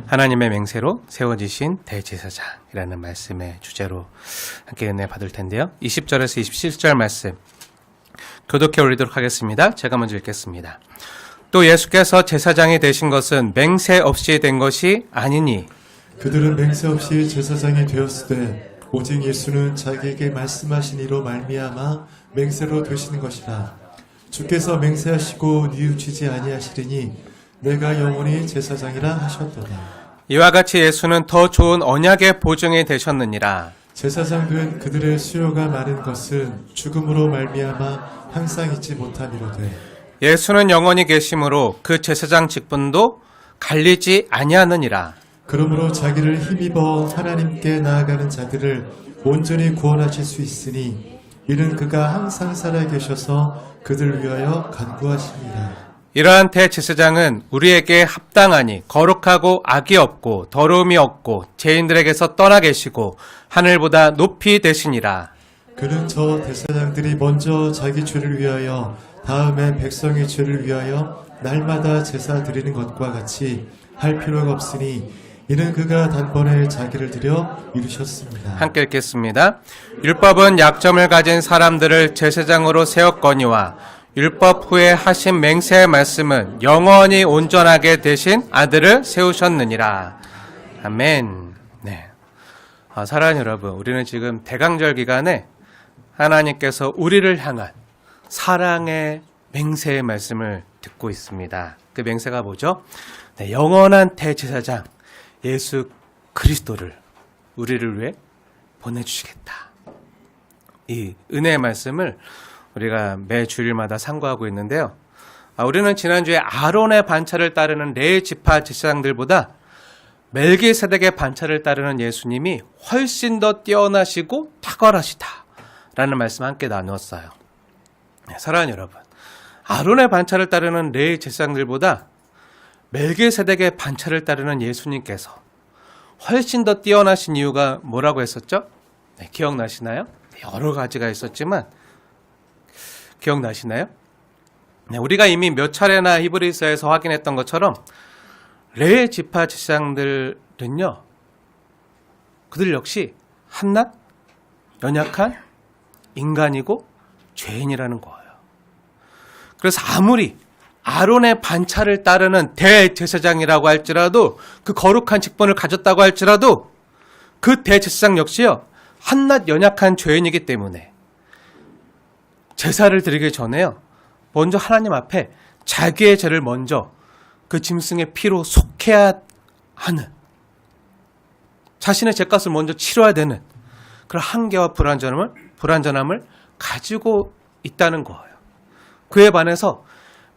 하나님의 맹세로 세워지신 대제사장이라는 말씀의 주제로 함께 은혜 받을 텐데요. 20절에서 27절 말씀 교독해 올리도록 하겠습니다. 제가 먼저 읽겠습니다. 또 예수께서 제사장이 되신 것은 맹세 없이 된 것이 아니니 그들은 맹세 없이 제사장이 되었으되 오직 예수는 자기에게 말씀하신 이로 말미암아 맹세로 되시는 것이라. 주께서 맹세하시고 뉘우치지 아니하시리니 내가 영원히 제사장이라 하셨도다. 이와 같이 예수는 더 좋은 언약의 보증이 되셨느니라. 제사장 된 그들의 수요가 많은 것은 죽음으로 말미암아 항상 잊지 못함이로되 예수는 영원히 계심으로 그 제사장 직분도 갈리지 아니하느니라. 그러므로 자기를 힘입어 하나님께 나아가는 자들을 온전히 구원하실 수 있으니 이는 그가 항상 살아계셔서 그들 위하여 간구하십니다. 이러한 대제사장은 우리에게 합당하니 거룩하고 악이 없고 더러움이 없고 죄인들에게서 떠나 계시고 하늘보다 높이 되시니라. 그는 저 대사장들이 먼저 자기 죄를 위하여 다음에 백성의 죄를 위하여 날마다 제사 드리는 것과 같이 할 필요가 없으니 이는 그가 단번에 자기를 드려 이루셨습니다. 함께 읽겠습니다. 율법은 약점을 가진 사람들을 제사장으로 세웠거니와 율법 후에 하신 맹세의 말씀은 영원히 온전하게 되신 아들을 세우셨느니라. 아멘. 네. 사랑하는 여러분, 우리는 지금 대강절 기간에 하나님께서 우리를 향한 사랑의 맹세의 말씀을 듣고 있습니다. 그 맹세가 뭐죠? 네, 영원한 대제사장 예수 그리스도를 우리를 위해 보내주시겠다. 이 은혜의 말씀을 우리가 매 주일마다 상고하고 있는데요. 우리는 지난주에 아론의 반차를 따르는 레위 지파 제사장들보다 멜기세덱의 반차를 따르는 예수님이 훨씬 더 뛰어나시고 탁월하시다라는 말씀 함께 나누었어요. 네, 사랑하는 여러분, 아론의 반차를 따르는 레위 제사장들보다 멜기세덱의 반차를 따르는 예수님께서 훨씬 더 뛰어나신 이유가 뭐라고 했었죠? 네, 기억나시나요? 여러 가지가 있었지만 기억나시나요? 네, 우리가 이미 몇 차례나 히브리서에서 확인했던 것처럼 레위 지파 제사장들은요, 그들 역시 한낱 연약한 인간이고 죄인이라는 거예요. 그래서 아무리 아론의 반차를 따르는 대제사장이라고 할지라도, 그 거룩한 직분을 가졌다고 할지라도 그 대제사장 역시요, 한낱 연약한 죄인이기 때문에 제사를 드리기 전에요, 먼저 하나님 앞에 자기의 죄를 먼저 그 짐승의 피로 속해야 하는, 자신의 죄값을 먼저 치러야 되는 그런 한계와 불완전함을 가지고 있다는 거예요. 그에 반해서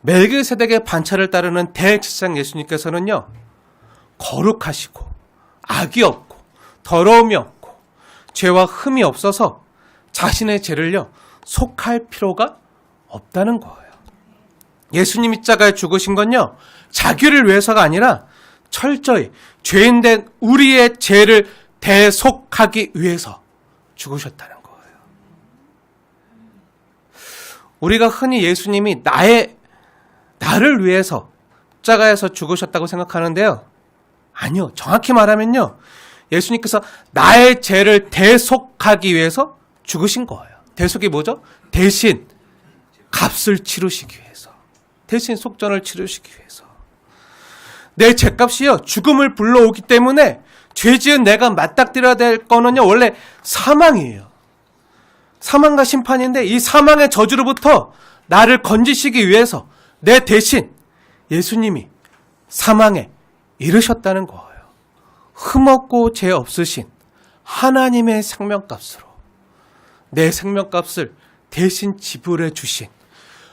멜기세덱의 반차를 따르는 대제사장 예수님께서는요, 거룩하시고 악이 없고 더러움이 없고 죄와 흠이 없어서 자신의 죄를요 속할 필요가 없다는 거예요. 예수님이 십자가에 죽으신 건요, 자기를 위해서가 아니라 철저히 죄인된 우리의 죄를 대속하기 위해서 죽으셨다는 거예요. 우리가 흔히 예수님이 나를 위해서 십자가에서 죽으셨다고 생각하는데요, 아니요. 정확히 말하면요, 예수님께서 나의 죄를 대속하기 위해서 죽으신 거예요. 대속이 뭐죠? 대신 값을 치르시기 위해서, 대신 속전을 치르시기 위해서. 내 죄값이요 죽음을 불러오기 때문에 죄지은 내가 맞닥뜨려야 될 거는요 원래 사망이에요. 사망과 심판인데, 이 사망의 저주로부터 나를 건지시기 위해서 내 대신 예수님이 사망에 이르셨다는 거예요. 흠없고 죄 없으신 하나님의 생명값으로 내 생명값을 대신 지불해 주신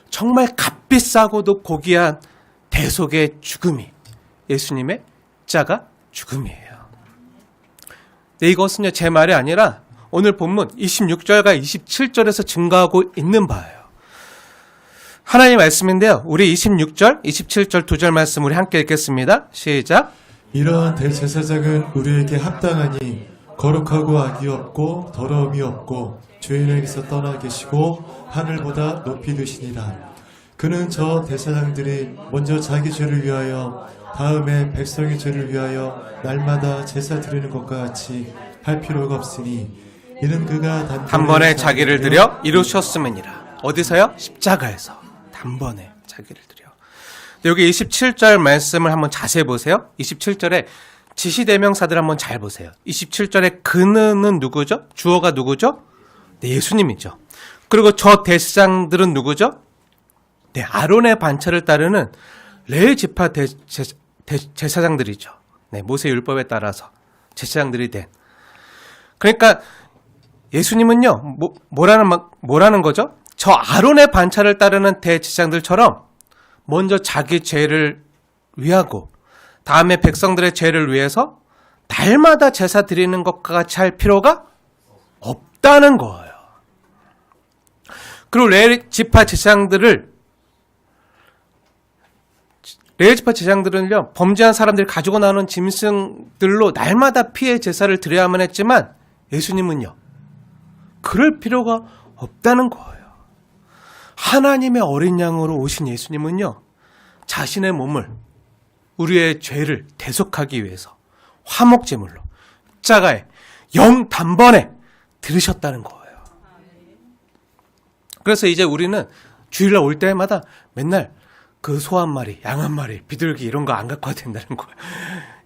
정말 값비싸고도 고귀한 대속의 죽음이 예수님의 십자가 죽음이에요. 네, 이것은요 제 말이 아니라 오늘 본문 26절과 27절에서 증거하고 있는 바예요. 하나님 말씀인데요, 우리 26절, 27절 두 절 말씀 우리 함께 읽겠습니다. 시작. 이러한 대제사장은 우리에게 합당하니 거룩하고 악이 없고 더러움이 없고 죄인에게서 떠나 계시고 하늘보다 높이 되시니라. 그는 저 대사장들이 먼저 자기 죄를 위하여 다음에 백성의 죄를 위하여 날마다 제사 드리는 것과 같이 할 필요가 없으니 이는 그가 단번에 자기를 드려 이루셨음이니라. 어디서요? 십자가에서 단번에 자기를 드려. 여기 27절 말씀을 한번 자세히 보세요. 27절에 지시대명사들 한번 잘 보세요. 27절에 그는 누구죠? 주어가 누구죠? 네, 예수님이죠. 그리고 저 대제사장들은 누구죠? 네, 아론의 반차를 따르는 레위 지파 제사장들이죠. 네, 모세 율법에 따라서 제사장들이 된. 그러니까 예수님은요, 뭐라는 거죠? 저 아론의 반차를 따르는 대제사장들처럼 먼저 자기 죄를 위하고 다음에 백성들의 죄를 위해서 날마다 제사 드리는 것과 같이 할 필요가 없다는 거예요. 그리고 레위 지파 제사장들은요, 범죄한 사람들이 가지고 나오는 짐승들로 날마다 피해 제사를 드려야만 했지만 예수님은요, 그럴 필요가 없다는 거예요. 하나님의 어린 양으로 오신 예수님은요, 자신의 몸을 우리의 죄를 대속하기 위해서 화목제물로 십자가에 단번에 들으셨다는 거예요. 그래서 이제 우리는 주일날 올 때마다 맨날 그 소 한 마리, 양 한 마리, 비둘기 이런 거 안 갖고 와도 된다는 거예요.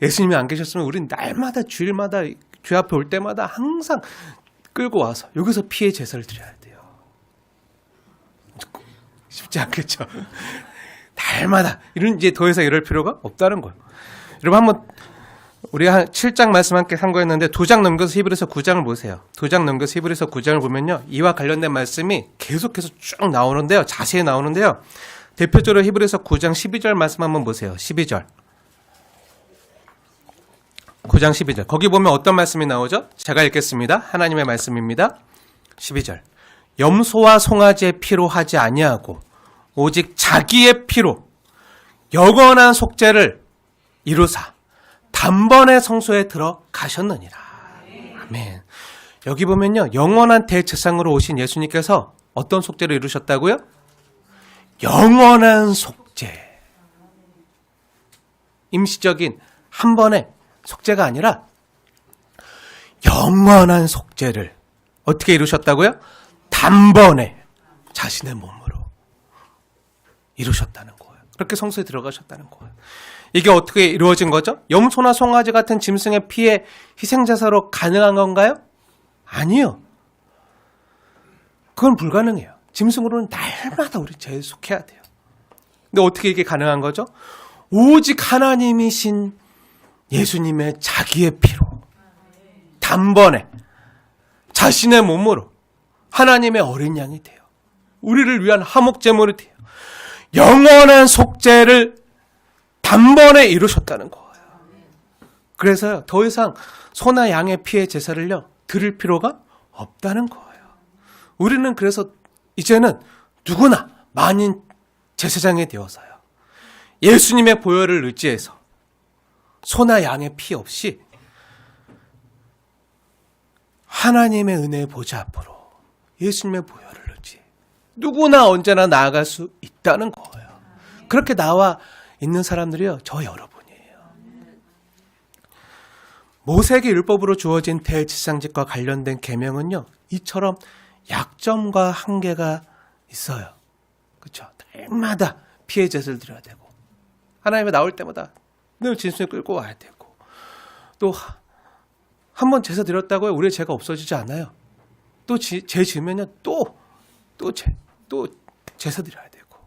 예수님이 안 계셨으면 우리는 날마다 주일마다 주 앞에 올 때마다 항상 끌고 와서 여기서 피해 제사를 드려야 돼요. 쉽지 않겠죠. 날마다 이제 더 이상 이럴 필요가 없다는 거예요. 여러분 한번 우리 한 7장 말씀 함께 참고했는데 2장 넘겨서 히브리서 9장을 보세요. 2장 넘겨서 히브리서 9장을 보면요, 이와 관련된 말씀이 계속해서 쭉 나오는데요, 자세히 나오는데요. 대표적으로 히브리서 9장 12절 말씀 한번 보세요. 12절. 9장 12절. 거기 보면 어떤 말씀이 나오죠? 제가 읽겠습니다. 하나님의 말씀입니다. 12절. 염소와 송아지의 피로 하지 아니하고 오직 자기의 피로 영원한 속죄를 이루사 단번에 성소에 들어가셨느니라. 아멘. 여기 보면요, 영원한 대제사장으로 오신 예수님께서 어떤 속죄를 이루셨다고요? 영원한 속죄. 임시적인 한 번의 속죄가 아니라 영원한 속죄를 어떻게 이루셨다고요? 단번에 자신의 몸으로 이루셨다는 거예요. 그렇게 성소에 들어가셨다는 거예요. 이게 어떻게 이루어진 거죠? 염소나 송아지 같은 짐승의 피에 희생제사로 가능한 건가요? 아니요. 그건 불가능해요. 짐승으로는 날마다 우리 죄에 속해야 돼요. 근데 어떻게 이게 가능한 거죠? 오직 하나님이신 예수님의 자기의 피로 단번에 자신의 몸으로 하나님의 어린 양이 돼요. 우리를 위한 화목제물이 돼요. 영원한 속죄를 단번에 이루셨다는 거예요. 그래서 더 이상 소나 양의 피의 제사를요, 드릴 필요가 없다는 거예요. 우리는 그래서 이제는 누구나 만인 제사장이 되어서요, 예수님의 보혈을 의지해서 소나 양의 피 없이 하나님의 은혜의 보좌 앞으로 예수님의 보혈을 의지 누구나 언제나 나아갈 수 있다는 거예요. 그렇게 나와 있는 사람들이요, 저 여러분이에요. 모세에게 율법으로 주어진 대제사장직과 관련된 계명은요, 이처럼 약점과 한계가 있어요. 그렇죠? 날마다 피해 제사를 드려야 되고 하나님에 나올 때마다 늘 진순을 끌고 와야 되고 또 한 번 제사 드렸다고요, 우리의 죄가 없어지지 않아요. 또 죄 지으면요, 또 제사 드려야 되고.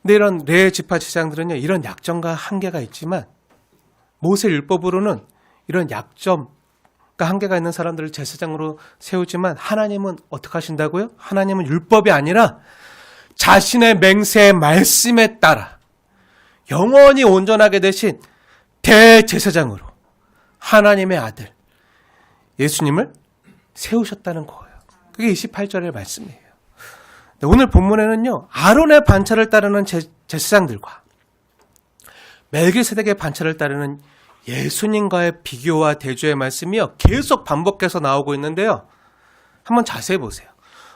근데 이런 레위 지파 제사장들은요, 이런 약점과 한계가 있지만 모세 율법으로는 이런 약점과 한계가 있는 사람들을 제사장으로 세우지만 하나님은 어떻게 하신다고요? 하나님은 율법이 아니라 자신의 맹세의 말씀에 따라 영원히 온전하게 되신 대제사장으로 하나님의 아들 예수님을 세우셨다는 거예요. 그게 28절의 말씀이에요. 오늘 본문에는요, 아론의 반차를 따르는 제사장들과 멜기세덱의 반차를 따르는 예수님과의 비교와 대조의 말씀이요, 계속 반복해서 나오고 있는데요. 한번 자세히 보세요.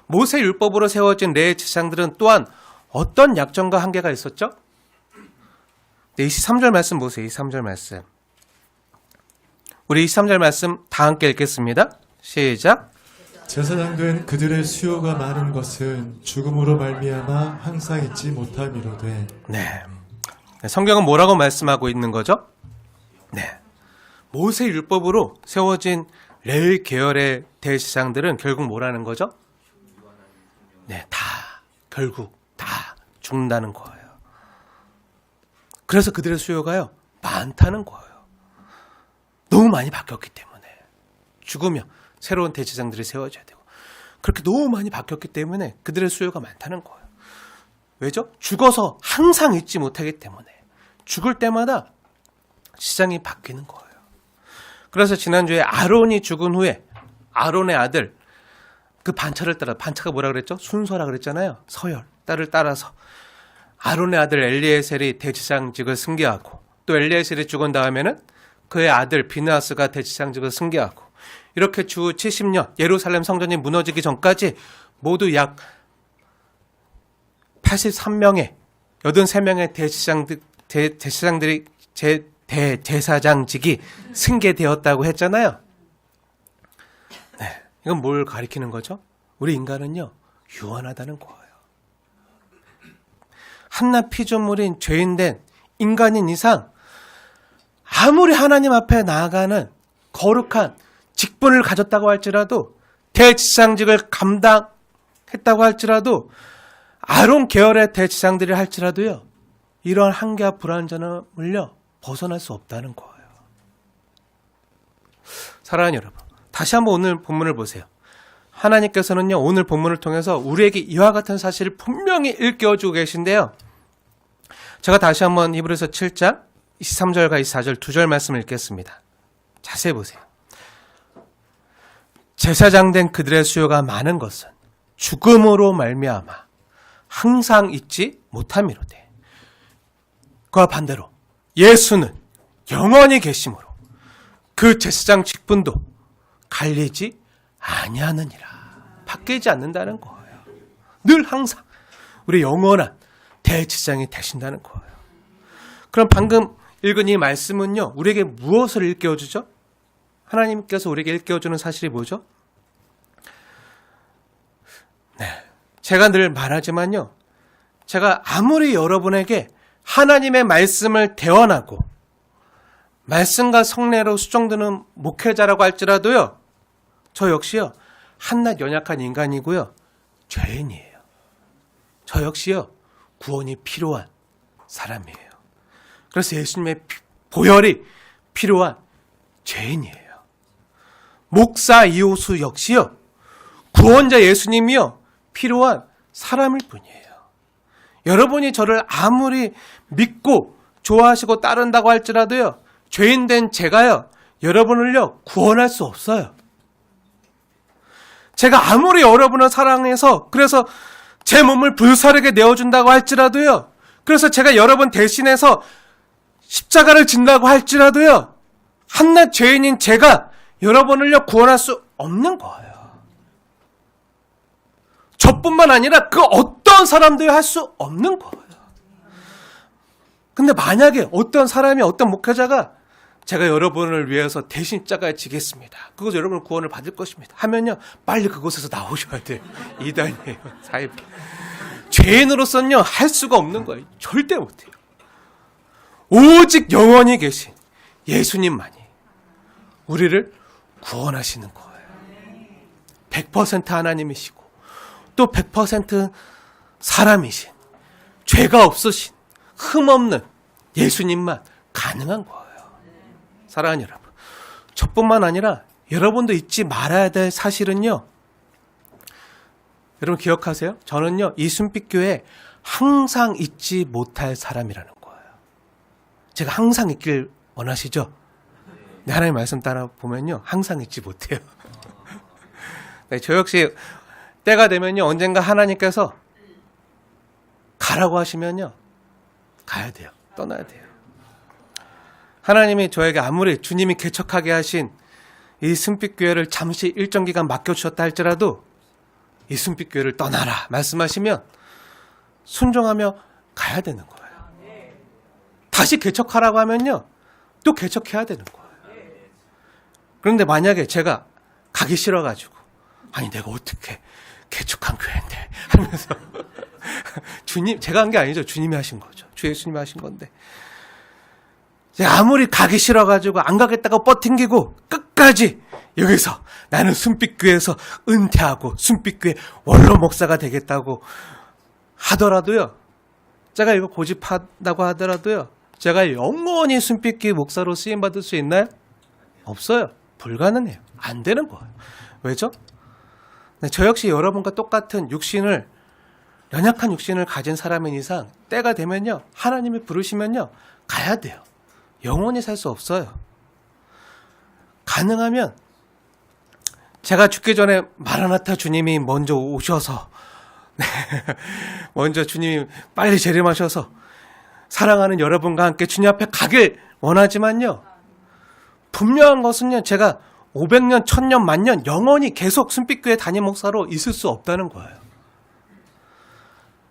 모세 율법으로 세워진 레위 제사장들은 또한 어떤 약점과 한계가 있었죠? 네, 23절 말씀 보세요. 23절 말씀. 우리 23절 말씀 다 함께 읽겠습니다. 시작. 제사장 된 그들의 수요가 많은 것은 죽음으로 말미암아 항상 잊지 못함이로되. 네. 성경은 뭐라고 말씀하고 있는 거죠? 네. 모세 율법으로 세워진 레위 계열의 대제사장들은 결국 뭐라는 거죠? 네, 결국 다 죽는다는 거예요. 그래서 그들의 수요가요, 많다는 거예요. 너무 많이 바뀌었기 때문에. 죽으면 새로운 대제사장들이 세워져야 되고. 그렇게 너무 많이 바뀌었기 때문에 그들의 수요가 많다는 거예요. 왜죠? 죽어서 항상 잊지 못하기 때문에. 죽을 때마다 시장이 바뀌는 거예요. 그래서 지난주에 아론이 죽은 후에 아론의 아들, 그 반차를 따라, 반차가 뭐라 그랬죠? 순서라 그랬잖아요. 서열, 딸을 따라서. 아론의 아들 엘리에셀이 대제사장직을 승계하고, 또 엘리에셀이 죽은 다음에는 그의 아들 비느하스가 대제사장직을 승계하고, 이렇게 주 70년 예루살렘 성전이 무너지기 전까지 모두 약 83명의 83명의 대제사장들이 대제사장직이 승계되었다고 했잖아요. 네, 이건 뭘 가리키는 거죠? 우리 인간은요, 유한하다는 거예요. 한낱 피조물인 죄인된 인간인 이상 아무리 하나님 앞에 나아가는 거룩한 직분을 가졌다고 할지라도, 대제사장직을 감당했다고 할지라도, 아론 계열의 대제사장들이 할지라도요, 이런 한계와 불완전함을요 벗어날 수 없다는 거예요. 사랑하는 여러분, 다시 한번 오늘 본문을 보세요. 하나님께서는요, 오늘 본문을 통해서 우리에게 이와 같은 사실을 분명히 일깨워주고 계신데요. 제가 다시 한번 히브리서 7장 23절과 24절 두 절 말씀을 읽겠습니다. 자세히 보세요. 제사장 된 그들의 수요가 많은 것은 죽음으로 말미암아 항상 잊지 못함이로되, 그와 반대로 예수는 영원히 계심으로 그 제사장 직분도 갈리지 아니하느니라. 바뀌지 않는다는 거예요. 늘 항상 우리 영원한 대제사장이 되신다는 거예요. 그럼 방금 읽은 이 말씀은요, 우리에게 무엇을 일깨워주죠? 하나님께서 우리에게 일깨워주는 사실이 뭐죠? 네, 제가 늘 말하지만요, 제가 아무리 여러분에게 하나님의 말씀을 대언하고 말씀과 성례로 수종드는 목회자라고 할지라도요, 저 역시요, 한낱 연약한 인간이고요, 죄인이에요. 저 역시요, 구원이 필요한 사람이에요. 그래서 예수님의 보혈이 필요한 죄인이에요. 목사 이호수 역시요, 구원자 예수님이요, 필요한 사람일 뿐이에요. 여러분이 저를 아무리 믿고 좋아하시고 따른다고 할지라도요, 죄인된 제가요, 여러분을요, 구원할 수 없어요. 제가 아무리 여러분을 사랑해서, 그래서 제 몸을 불사르게 내어준다고 할지라도요, 그래서 제가 여러분 대신해서 십자가를 진다고 할지라도요, 한낱 죄인인 제가 여러분을요, 구원할 수 없는 거예요. 저뿐만 아니라 그 어떤 사람도요, 할 수 없는 거예요. 근데 만약에 어떤 사람이, 어떤 목회자가 제가 여러분을 위해서 대신 십자가에 지겠습니다, 그것도 여러분 구원을 받을 것입니다 하면요, 빨리 그곳에서 나오셔야 돼요. 이단이에요. 사입. 죄인으로서는요, 할 수가 없는 거예요. 절대 못해요. 오직 영원히 계신 예수님만이 우리를 구원하시는 거예요. 100% 하나님이시고 또 100% 사람이신, 죄가 없으신, 흠없는 예수님만 가능한 거예요. 사랑하는 여러분, 저뿐만 아니라 여러분도 잊지 말아야 될 사실은요, 여러분 기억하세요? 저는요, 이 순빛교회 항상 잊지 못할 사람이라는 거예요. 제가 항상 잊길 원하시죠? 네, 하나님 말씀 따라 보면요, 항상 잊지 못해요. 네, 저 역시 때가 되면요, 언젠가 하나님께서 가라고 하시면요, 가야 돼요. 떠나야 돼요. 하나님이 저에게 아무리 주님이 개척하게 하신 이 순빛교회를 잠시 일정 기간 맡겨주셨다 할지라도 이 순빛교회를 떠나라 말씀하시면 순종하며 가야 되는 거예요. 다시 개척하라고 하면요, 또 개척해야 되는 거예요. 그런데 만약에 제가 가기 싫어가지고, 아니 내가 어떻게 개척한 교회인데 하면서 주님, 제가 한 게 아니죠. 주님이 하신 거죠. 주 예수님이 하신 건데, 아무리 가기 싫어가지고 안 가겠다고 버팅기고 끝까지 여기서 나는 순빛교회에서 은퇴하고 순빛교회 원로 목사가 되겠다고 하더라도요, 제가 이거 고집한다고 하더라도요, 제가 영원히 순빛교회 목사로 쓰임받을 수 있나요? 없어요. 불가능해요. 안 되는 거예요. 왜죠? 저 역시 여러분과 똑같은 육신을, 연약한 육신을 가진 사람인 이상 때가 되면요, 하나님이 부르시면요, 가야 돼요. 영원히 살 수 없어요. 가능하면 제가 죽기 전에 마라나타 주님이 먼저 오셔서, 먼저 주님이 빨리 재림하셔서 사랑하는 여러분과 함께 주님 앞에 가길 원하지만요, 분명한 것은요, 제가 500년, 1000년, 만년 영원히 계속 순빛교회 담임 목사로 있을 수 없다는 거예요.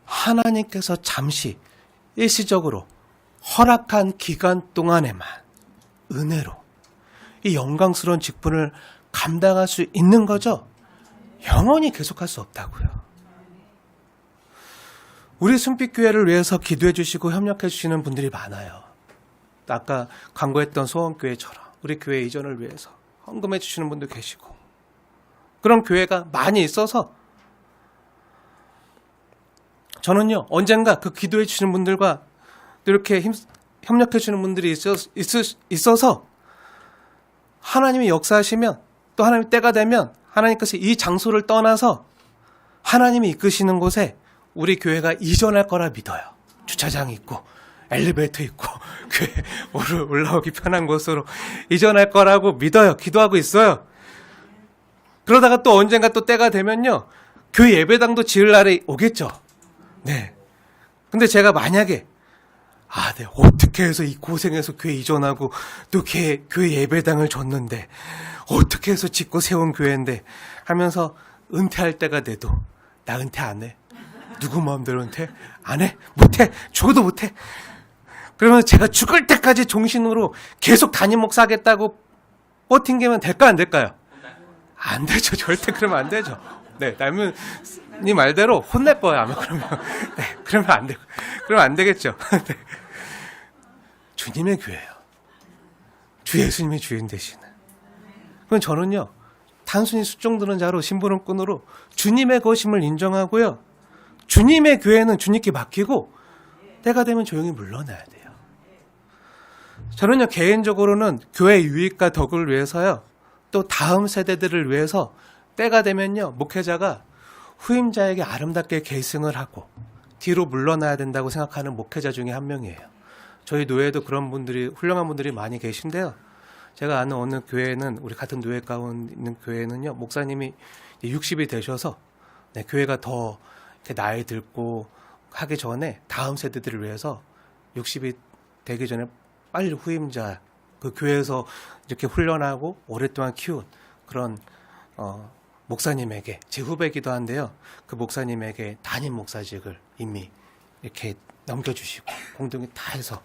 하나님께서 잠시 일시적으로 허락한 기간 동안에만 은혜로 이 영광스러운 직분을 감당할 수 있는 거죠. 영원히 계속할 수 없다고요. 우리 순빛교회를 위해서 기도해 주시고 협력해 주시는 분들이 많아요. 아까 광고했던 소원교회처럼 우리 교회 이전을 위해서 헌금해 주시는 분도 계시고, 그런 교회가 많이 있어서 저는요, 언젠가 그 기도해 주시는 분들과 이렇게 협력해 주시는 분들이 있어서 하나님이 역사하시면, 또 하나님 때가 되면 하나님께서 이 장소를 떠나서 하나님이 이끄시는 곳에 우리 교회가 이전할 거라 믿어요. 주차장이 있고 엘리베이터 있고 교회 올라오기 편한 곳으로 이전할 거라고 믿어요. 기도하고 있어요. 그러다가 또 언젠가 또 때가 되면요, 교회 예배당도 지을 날이 오겠죠. 네. 근데 제가 만약에 네, 어떻게 해서 이 고생해서 교회 이전하고 또 교회 예배당을 줬는데, 어떻게 해서 짓고 세운 교회인데 하면서 은퇴할 때가 돼도 나 은퇴 안 해. 누구 마음대로 은퇴? 안 해? 못해? 죽어도 못해? 그러면 제가 죽을 때까지 종신으로 계속 담임 목사 하겠다고 버팅기면 될까 안 될까요? 안 되죠. 절대 그러면 안 되죠. 네, 남윤이 말대로 혼낼 거예요, 아마. 그러면 안 돼. 그러면 안 되겠죠. 네. 주님의 교회예요. 주 예수님이 주인 되시는. 그럼 저는요, 단순히 수종드는 자로, 심부름꾼으로 주님의 것임을 인정하고요, 주님의 교회는 주님께 맡기고 때가 되면 조용히 물러나야 돼요. 저는요, 개인적으로는 교회 유익과 덕을 위해서요, 또 다음 세대들을 위해서 때가 되면요, 목회자가 후임자에게 아름답게 계승을 하고 뒤로 물러나야 된다고 생각하는 목회자 중에 한 명이에요. 저희 노예도 그런 분들이, 훌륭한 분들이 많이 계신데요, 제가 아는 어느 교회는, 우리 같은 노예 가운데 있는 교회는요, 목사님이 60이 되셔서 교회가 더 나이 들고 하기 전에 다음 세대들을 위해서 60이 되기 전에 빨리 후임자, 그 교회에서 이렇게 훈련하고 오랫동안 키운 그런 목사님에게, 제 후배이기도 한데요, 그 목사님에게 담임 목사직을 이미 이렇게 넘겨주시고 공동이 다 해서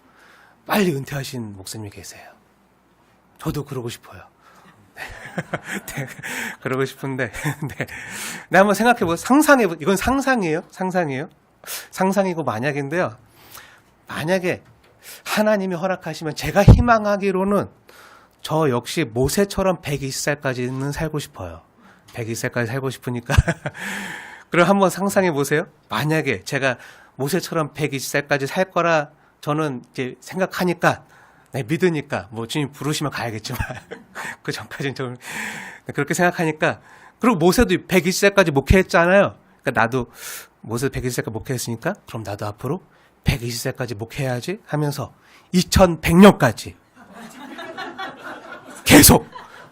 빨리 은퇴하신 목사님이 계세요. 저도 그러고 싶어요. 네, 그러고 싶은데, 네. 한번 상상해보, 이건 상상이에요? 상상이고 만약인데요. 만약에 하나님이 허락하시면 제가 희망하기로는 저 역시 모세처럼 120살까지는 살고 싶어요. 120살까지 살고 싶으니까. 그럼 한번 상상해 보세요. 만약에 제가 모세처럼 120살까지 살 거라 저는 이제 생각하니까, 믿으니까, 주님 부르시면 가야겠지만, 그 전까지는 좀, 그렇게 생각하니까, 그리고 모세도 120살까지 목회했잖아요. 그러니까 나도, 모세 120살까지 목회했으니까, 그럼 나도 앞으로 120살까지 목회해야지 하면서, 2100년까지, 계속,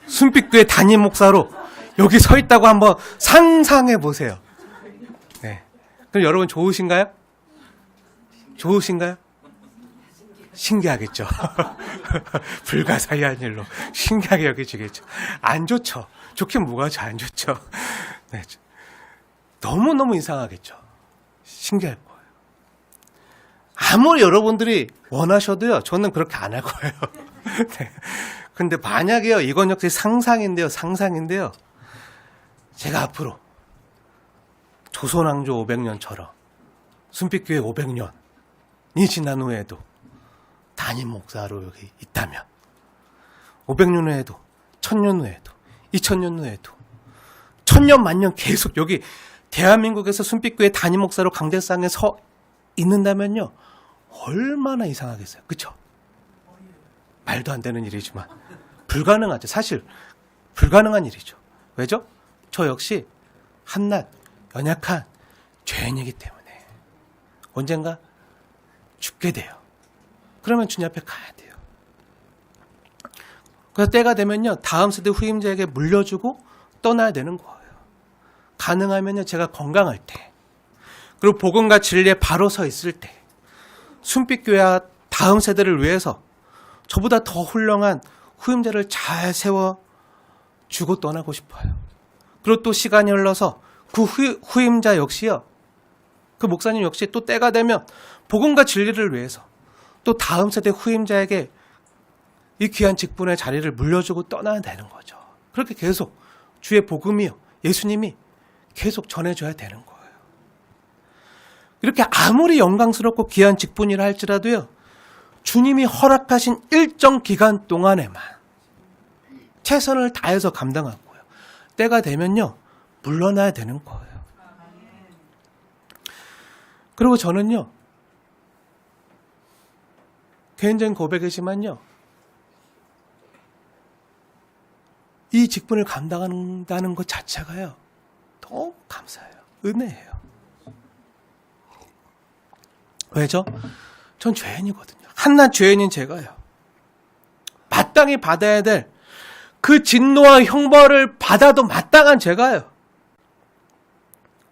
순빛교회 담임 목사로 여기 서 있다고 한번 상상해 보세요. 네. 그럼 여러분 좋으신가요? 신기하겠죠. 불가사의한 일로 신기하게 여겨지겠죠. 안 좋죠. 좋긴 뭐가 안 좋죠. 네. 너무너무 이상하겠죠. 신기할 거예요. 아무리 여러분들이 원하셔도요, 저는 그렇게 안 할 거예요. 네. 근데 만약에요, 이건 역시 상상인데요. 제가 앞으로 조선왕조 500년처럼 순빛교회 500년이 지난 후에도 담임 목사로 여기 있다면 500년 후에도 1000년 후에도 2000년 후에도 1000년 만년 계속 여기 대한민국에서 순빛교회 담임 목사로 강대상에 서 있는다면요, 얼마나 이상하겠어요. 그렇죠? 말도 안 되는 일이지만 불가능하죠. 사실 불가능한 일이죠. 왜죠? 저 역시 한낱 연약한 죄인이기 때문에 언젠가 죽게 돼요. 그러면 주님 앞에 가야 돼요. 그래서 때가 되면요, 다음 세대 후임자에게 물려주고 떠나야 되는 거예요. 가능하면요, 제가 건강할 때, 그리고 복음과 진리에 바로 서 있을 때, 순빛교회와 다음 세대를 위해서 저보다 더 훌륭한 후임자를 잘 세워주고 떠나고 싶어요. 그리고 또 시간이 흘러서 그 후임자 역시요, 그 목사님 역시 또 때가 되면 복음과 진리를 위해서 또 다음 세대 후임자에게 이 귀한 직분의 자리를 물려주고 떠나야 되는 거죠. 그렇게 계속 주의 복음이요, 예수님이 계속 전해줘야 되는 거예요. 이렇게 아무리 영광스럽고 귀한 직분이라 할지라도요, 주님이 허락하신 일정 기간 동안에만 최선을 다해서 감당하고요, 때가 되면요, 물러나야 되는 거예요. 그리고 저는요, 개인적인 고백이지만요, 이 직분을 감당한다는 것 자체가요, 너무 감사해요. 은혜예요. 왜죠? 전 죄인이거든요. 한낱 죄인인 제가요, 마땅히 받아야 될 그 진노와 형벌을 받아도 마땅한 제가요,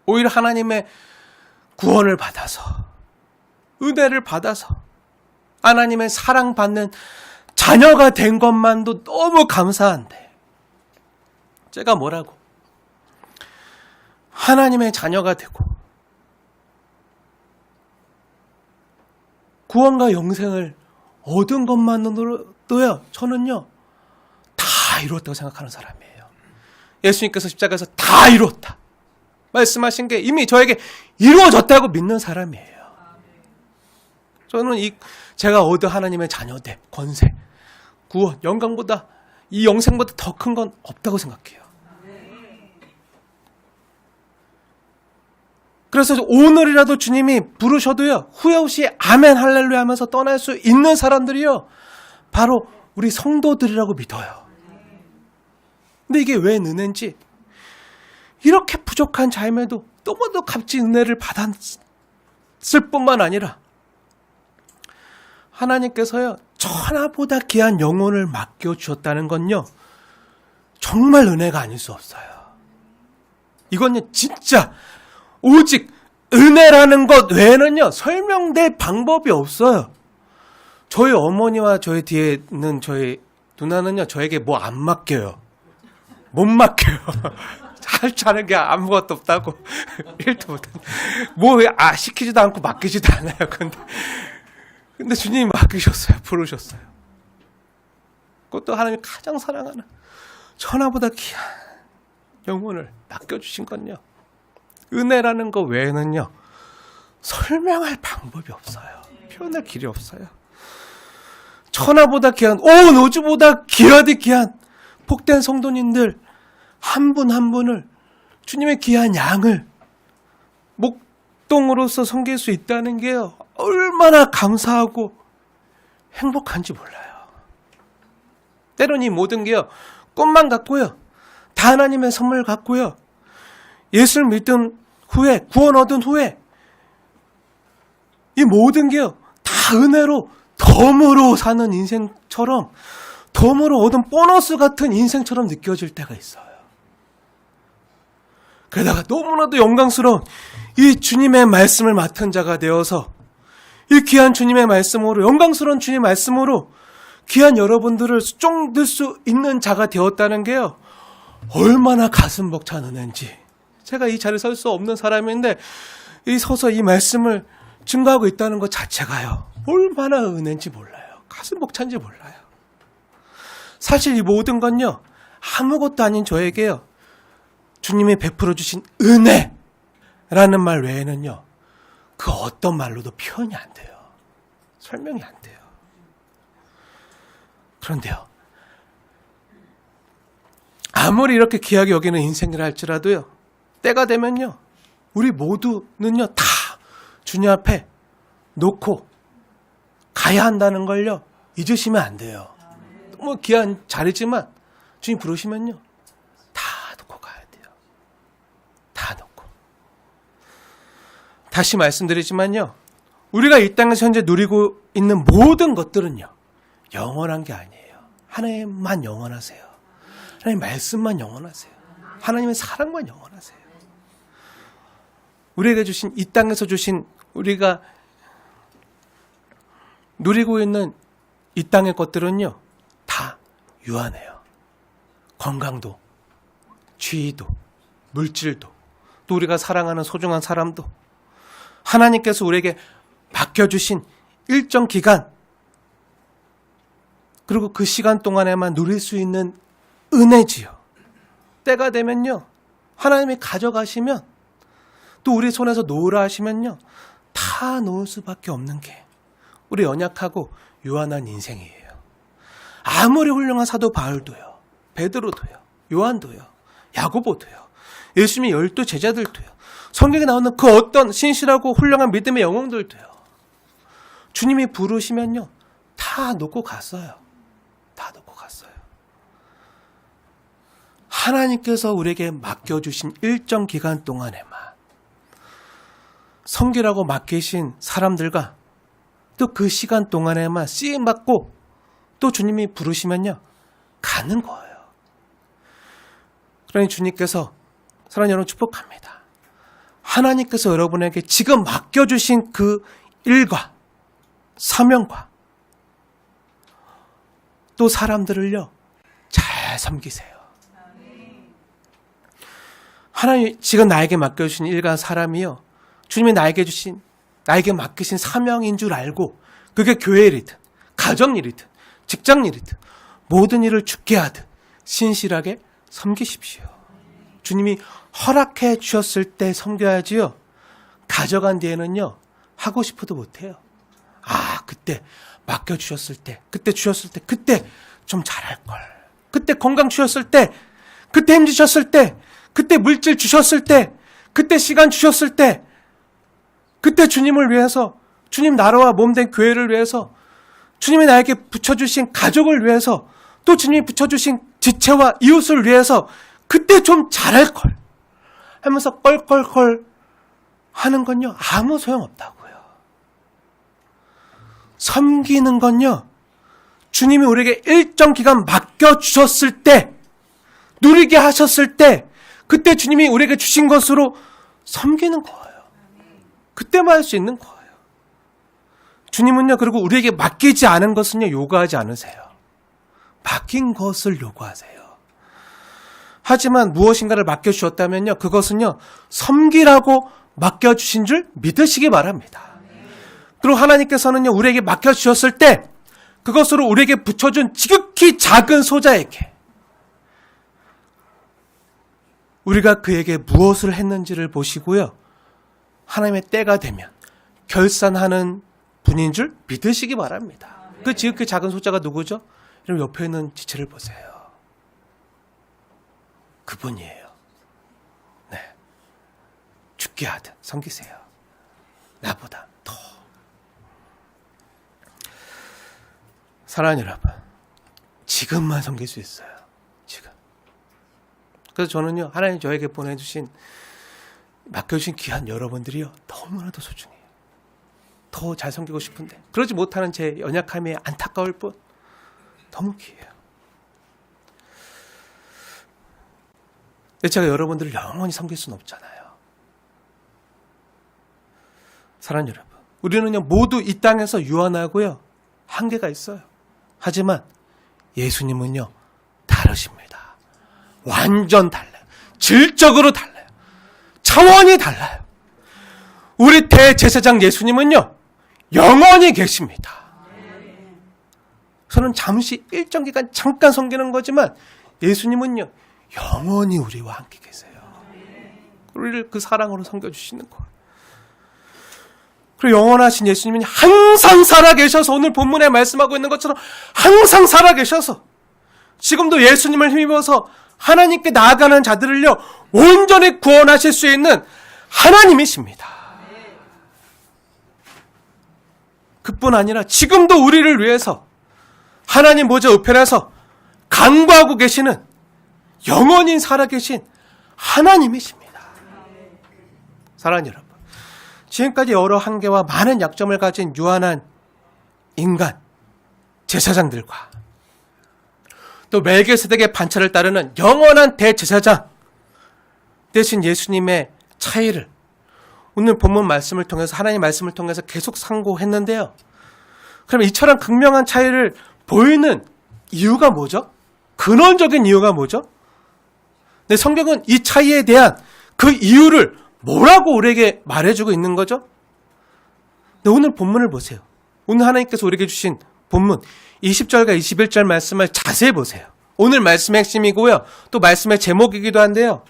오히려 하나님의 구원을 받아서, 은혜를 받아서 하나님의 사랑받는 자녀가 된 것만도 너무 감사한데, 제가 뭐라고 하나님의 자녀가 되고 구원과 영생을 얻은 것만으로도요, 저는요, 다 이루었다고 생각하는 사람이에요. 예수님께서 십자가에서 다 이루었다 말씀하신 게 이미 저에게 이루어졌다고 믿는 사람이에요. 저는 제가 얻은 하나님의 자녀됨, 권세, 구원, 영광보다, 이 영생보다 더 큰 건 없다고 생각해요. 그래서 오늘이라도 주님이 부르셔도요, 후회 없이 아멘 할렐루야 하면서 떠날 수 있는 사람들이요, 바로 우리 성도들이라고 믿어요. 근데 이게 왜 느는지, 이렇게 부족한 자임에도 너무도 값진 은혜를 받았을 뿐만 아니라 하나님께서요, 천하보다 귀한 영혼을 맡겨주셨다는 건요, 정말 은혜가 아닐 수 없어요. 이건요, 진짜 오직 은혜라는 것 외에는요, 설명될 방법이 없어요. 저희 어머니와 저희 뒤에 있는 저희 누나는요, 저에게 뭐 안 맡겨요. 못 맡겨요. 할 줄 아는 게 아무것도 없다고. 1도 못해. 시키지도 않고 맡기지도 않아요. 근데 주님이 맡기셨어요. 부르셨어요. 그것도 하나님이 가장 사랑하는 천하보다 귀한 영혼을 맡겨주신 건요, 은혜라는 것 외에는요, 설명할 방법이 없어요. 표현할 길이 없어요. 천하보다 귀한, 온 우주보다 귀하디 귀한 복된 성도님들 한 분 한 분을, 주님의 귀한 양을 목동으로서 섬길 수 있다는 게요, 얼마나 감사하고 행복한지 몰라요. 때론 이 모든 게요, 꿈만 같고요, 다 하나님의 선물 같고요, 예수를 믿은 후에, 구원 얻은 후에 이 모든 게요, 다 은혜로 덤으로 사는 인생처럼, 덤으로 얻은 보너스 같은 인생처럼 느껴질 때가 있어요. 게다가 너무나도 영광스러운 이 주님의 말씀을 맡은 자가 되어서, 이 귀한 주님의 말씀으로, 영광스러운 주님의 말씀으로 귀한 여러분들을 쫑들 수 있는 자가 되었다는 게요, 얼마나 가슴 벅찬 은혜인지. 제가 이 자리에 설 수 없는 사람인데, 이 서서 이 말씀을 증거하고 있다는 것 자체가요, 얼마나 은혜인지 몰라요. 가슴 벅찬지 몰라요. 사실 이 모든 건요, 아무것도 아닌 저에게요, 주님이 베풀어 주신 은혜라는 말 외에는요, 그 어떤 말로도 표현이 안 돼요. 설명이 안 돼요. 그런데요, 아무리 이렇게 귀하게 여기는 인생이라 할지라도요, 때가 되면요, 우리 모두는요, 다 주님 앞에 놓고 가야 한다는 걸요, 잊으시면 안 돼요. 너무 귀한 자리지만 주님 부르시면요, 다 놓고 가야 돼요. 다 놓고. 다시 말씀드리지만요, 우리가 이 땅에서 현재 누리고 있는 모든 것들은요, 영원한 게 아니에요. 하나님만 영원하세요. 하나님 말씀만 영원하세요. 하나님의 사랑만 영원하세요. 우리에게 주신, 이 땅에서 주신, 우리가 누리고 있는 이 땅의 것들은요, 다 유한해요. 건강도, 지위도, 물질도, 또 우리가 사랑하는 소중한 사람도, 하나님께서 우리에게 맡겨주신 일정 기간, 그리고 그 시간 동안에만 누릴 수 있는 은혜지요. 때가 되면요, 하나님이 가져가시면, 또 우리 손에서 놓으라 하시면요, 다 놓을 수밖에 없는 게 우리 연약하고 유한한 인생이에요. 아무리 훌륭한 사도 바울도요, 베드로도요, 요한도요, 야고보도요, 예수님의 12 제자들도요, 성경에 나오는 그 어떤 신실하고 훌륭한 믿음의 영웅들도요, 주님이 부르시면요, 다 놓고 갔어요. 다 놓고 갔어요. 하나님께서 우리에게 맡겨주신 일정 기간 동안에만 섬기라고 맡기신 사람들과 또 그 시간 동안에만 쓰임받고 또 주님이 부르시면요, 가는 거예요. 그러니 주님께서, 사랑하는 여러분, 축복합니다. 하나님께서 여러분에게 지금 맡겨주신 그 일과 사명과 또 사람들을요, 잘 섬기세요. 하나님 지금 나에게 맡겨주신 일과 사람이요, 주님이 나에게 맡기신 사명인 줄 알고, 그게 교회 일이든 가정 일이든 직장 일이든 모든 일을 죽게 하듯 신실하게 섬기십시오. 주님이 허락해 주셨을 때 섬겨야지요, 가져간 뒤에는요, 하고 싶어도 못해요. 그때 맡겨주셨을 때, 그때 주셨을 때, 그때 좀 잘할걸. 그때 건강 주셨을 때, 그때 힘 주셨을 때, 그때 물질 주셨을 때, 그때 시간 주셨을 때, 그때 주님을 위해서, 주님 나라와 몸된 교회를 위해서, 주님이 나에게 붙여주신 가족을 위해서, 또 주님이 붙여주신 지체와 이웃을 위해서 그때 좀 잘할걸 하면서 껄껄껄 하는 건요, 아무 소용없다고요. 섬기는 건요, 주님이 우리에게 일정 기간 맡겨주셨을 때, 누리게 하셨을 때, 그때 주님이 우리에게 주신 것으로 섬기는 거예요. 그때만 할 수 있는 거예요. 주님은요, 그리고 우리에게 맡기지 않은 것은요, 요구하지 않으세요. 맡긴 것을 요구하세요. 하지만 무엇인가를 맡겨주셨다면요, 그것은요, 섬기라고 맡겨주신 줄 믿으시기 바랍니다. 그리고 하나님께서는요, 우리에게 맡겨주셨을 때 그것으로 우리에게 붙여준 지극히 작은 소자에게 우리가 그에게 무엇을 했는지를 보시고요, 하나님의 때가 되면 결산하는 분인 줄 믿으시기 바랍니다. 그 지극히 작은 소자가 누구죠? 여러분, 옆에 있는 지체를 보세요. 그분이에요. 네, 죽게 하듯 섬기세요. 나보다 더. 사랑하는 여러분, 지금만 섬길 수 있어요. 지금. 그래서 저는요, 하나님 저에게 보내주신, 맡겨주신 귀한 여러분들이요, 너무나도 소중해요. 더 잘 섬기고 싶은데 그러지 못하는 제 연약함이 안타까울 뿐 너무 귀해요. 제가 여러분들을 영원히 섬길 수는 없잖아요. 사랑하는 여러분, 우리는요, 모두 이 땅에서 유한하고요, 한계가 있어요. 하지만 예수님은요, 다르십니다. 완전 달라요. 질적으로 달라요. 차원이 달라요. 우리 대제사장 예수님은요, 영원히 계십니다. 저는 잠시 일정 기간 잠깐 섬기는 거지만 예수님은요, 영원히 우리와 함께 계세요. 우리를 그 사랑으로 섬겨주시는 거예요. 그리고 영원하신 예수님은 항상 살아계셔서, 오늘 본문에 말씀하고 있는 것처럼 항상 살아계셔서 지금도 예수님을 힘입어서 하나님께 나아가는 자들을요, 온전히 구원하실 수 있는 하나님이십니다. 그뿐 아니라 지금도 우리를 위해서 하나님 보좌 우편에서 간구하고 계시는 영원히 살아계신 하나님이십니다. 사랑하는 여러분, 지금까지 여러 한계와 많은 약점을 가진 유한한 인간, 제사장들과 또 멜기세덱의 반차를 따르는 영원한 대제사장 대신 예수님의 차이를 오늘 본문 말씀을 통해서, 하나님 말씀을 통해서 계속 상고했는데요. 그럼 이처럼 극명한 차이를 보이는 이유가 뭐죠? 근원적인 이유가 뭐죠? 네, 성경은 이 차이에 대한 그 이유를 뭐라고 우리에게 말해주고 있는 거죠? 네, 오늘 본문을 보세요. 오늘 하나님께서 우리에게 주신 본문 20절과 21절 말씀을 자세히 보세요. 오늘 말씀의 핵심이고요. 또 말씀의 제목이기도 한데요.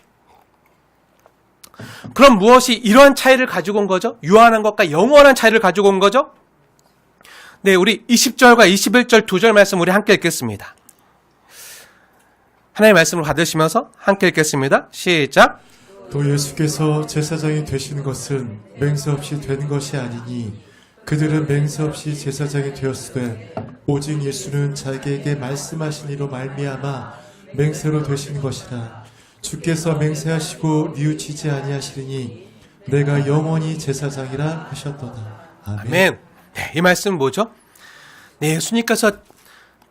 그럼 무엇이 이러한 차이를 가지고 온 거죠? 유한한 것과 영원한 차이를 가지고 온 거죠? 네, 우리 20절과 21절 두 절 말씀 우리 함께 읽겠습니다. 하나님의 말씀을 받으시면서 함께 읽겠습니다. 시작. 또 예수께서 제사장이 되신 것은 맹세 없이 된 것이 아니니 그들은 맹세 없이 제사장이 되었으되 오직 예수는 자기에게 말씀하신 이로 말미암아 맹세로 되신 것이라. 주께서 맹세하시고 뉘우치지 아니하시리니 내가 영원히 제사장이라 하셨도다. 아멘. 아멘. 네, 이 말씀은 뭐죠? 네, 예수님께서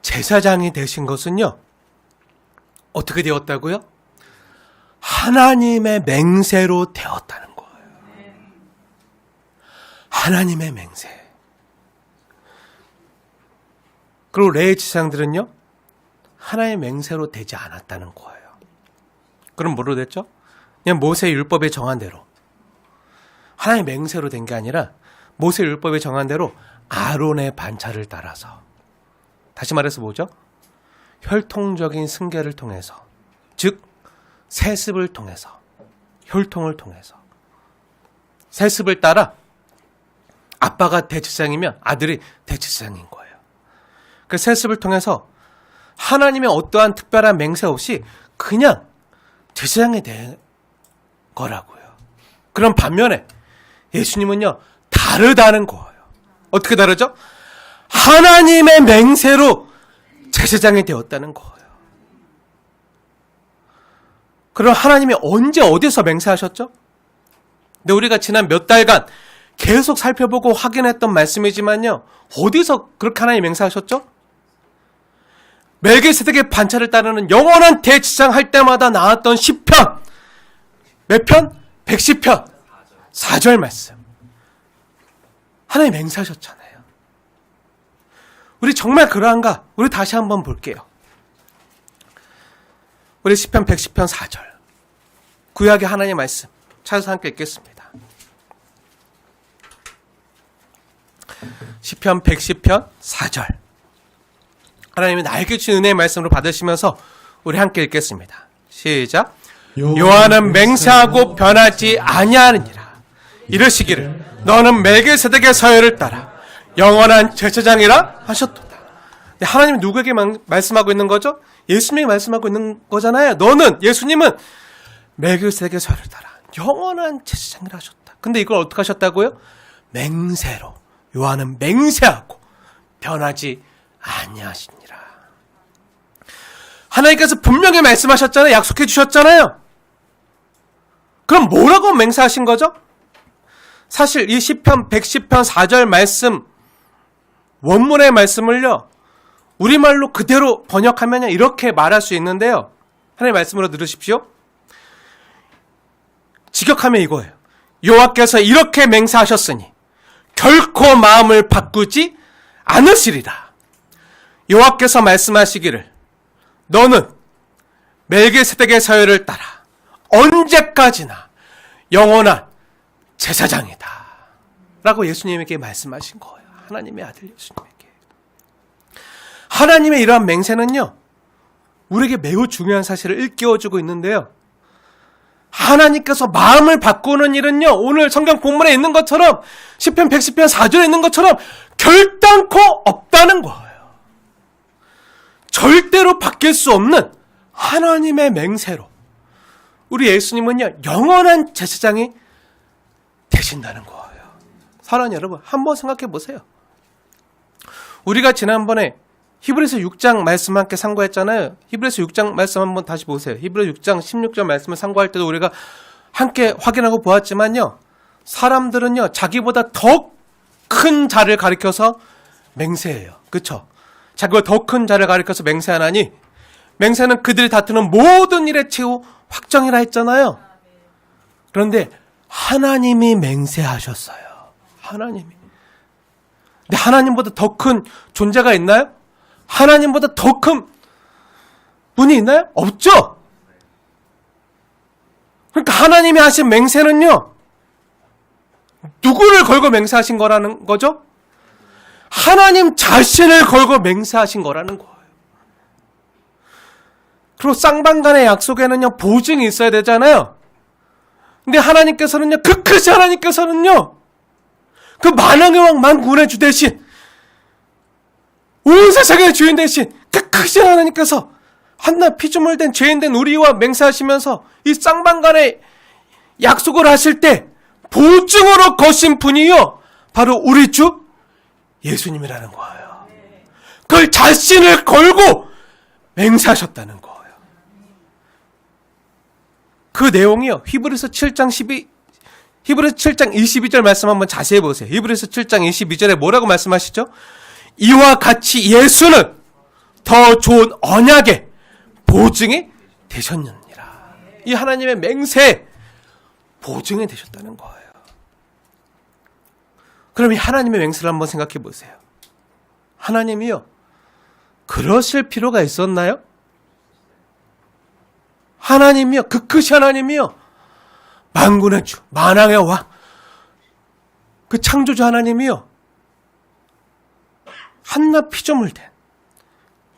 제사장이 되신 것은요, 어떻게 되었다고요? 하나님의 맹세로 되었다는 거예요. 하나님의 맹세. 그리고 레위 제사장들은요, 하나님의 맹세로 되지 않았다는 거예요. 그럼 뭐로 됐죠? 그냥 모세 율법에 정한 대로. 하나님의 맹세로 된 게 아니라 모세 율법에 정한 대로 아론의 반차를 따라서, 다시 말해서 뭐죠? 혈통적인 승계를 통해서, 즉 세습을 통해서, 혈통을 통해서 세습을 따라 아빠가 대제사장이면 아들이 대제사장인 거예요. 그 세습을 통해서 하나님의 어떠한 특별한 맹세 없이 그냥 제사장이 된 거라고요. 그런 반면에 예수님은요, 다르다는 거예요. 어떻게 다르죠? 하나님의 맹세로 제사장이 되었다는 거예요. 그럼 하나님이 언제 어디서 맹세하셨죠? 근데 우리가 지난 몇 달간 계속 살펴보고 확인했던 말씀이지만요, 어디서 그렇게 하나님이 맹세하셨죠? 멜기세덱의 반차를 따르는 영원한 대제사장 할 때마다 나왔던 시편, 몇 편? 110편 4절 말씀. 하나님 맹세하셨잖아요. 우리 정말 그러한가? 우리 다시 한번 볼게요. 우리 시편 110편 4절. 구약의 하나님의 말씀 찾아서 함께 읽겠습니다. 시편 110편 4절. 하나님이 나에게 주신 은혜의 말씀으로 받으시면서 우리 함께 읽겠습니다. 시작. 여호와는 맹세하고 변하지 아니하느니라. 이르시기를 너는 멜기세덱의 서열을 따라 영원한 제사장이라 하셨도다. 하나님이 누구에게 말씀하고 있는 거죠? 예수님이 말씀하고 있는 거잖아요. 너는, 예수님은 멜기세덱의 서열을 따라 영원한 제사장이라 하셨다. 근데 이걸 어떻게 하셨다고요? 맹세로. 요한은 맹세하고 변하지 아니하시니라. 하나님께서 분명히 말씀하셨잖아요. 약속해 주셨잖아요. 그럼 뭐라고 맹세하신 거죠? 사실 이 시편 110편 4절 말씀, 원문의 말씀을요, 우리말로 그대로 번역하면 이렇게 말할 수 있는데요. 하나님의 말씀으로 들으십시오. 직역하면 이거예요. 여호와께서 이렇게 맹세하셨으니 결코 마음을 바꾸지 않으시리라. 여호와께서 말씀하시기를 너는 멜기세덱의 서열을 따라 언제까지나 영원한 제사장이다. 라고 예수님에게 말씀하신 거예요. 하나님의 아들 예수님에게. 하나님의 이러한 맹세는요, 우리에게 매우 중요한 사실을 일깨워주고 있는데요. 하나님께서 마음을 바꾸는 일은요, 오늘 성경 본문에 있는 것처럼 시편 110편 4절에 있는 것처럼 결단코 없다는 거예요. 절대로 바뀔 수 없는 하나님의 맹세로 우리 예수님은요, 영원한 제사장이 되신다는 거예요. 사랑하는 여러분, 한번 생각해 보세요. 우리가 지난번에 히브리서 6장 말씀 함께 상고했잖아요. 히브리서 6장 말씀 한번 다시 보세요. 히브리서 6장 16절 말씀을 상고할 때도 우리가 함께 확인하고 보았지만요, 사람들은요, 자기보다 더 큰 자를 가리켜서 맹세해요. 그렇죠? 자기보다 더 큰 자를 가리켜서 맹세하나니 맹세는 그들이 다투는 모든 일의 최후 확정이라 했잖아요. 그런데 하나님이 맹세하셨어요. 하나님이. 근데 하나님보다 더 큰 존재가 있나요? 하나님보다 더 큰 분이 있나요? 없죠? 그러니까 하나님이 하신 맹세는요, 누구를 걸고 맹세하신 거라는 거죠? 하나님 자신을 걸고 맹세하신 거라는 거예요. 그리고 쌍방간의 약속에는요, 보증이 있어야 되잖아요. 근데 하나님께서는요, 그 크신 하나님께서는요, 그 만왕의 왕 만군의 주 대신 온 세상의 주인 대신 그 크신 하나님께서 한낱 피조물 된 죄인 된 우리와 맹세하시면서 이 쌍방간의 약속을 하실 때 보증으로 거신 분이요, 바로 우리 주 예수님이라는 거예요. 그걸 자신을 걸고 맹세하셨다는 거예요. 그 내용이요, 히브리서 7장 22절 말씀 한번 자세히 보세요. 히브리서 7장 22절에 뭐라고 말씀하시죠? 이와 같이 예수는 더 좋은 언약의 보증이 되셨느니라. 이 하나님의 맹세에 보증이 되셨다는 거예요. 그럼 이 하나님의 맹세를 한번 생각해 보세요. 하나님이요, 그러실 필요가 있었나요? 하나님이요, 그 크신 하나님이요, 만군의 주, 만왕의 왕, 그 창조주 하나님이요, 한낱 피조물 된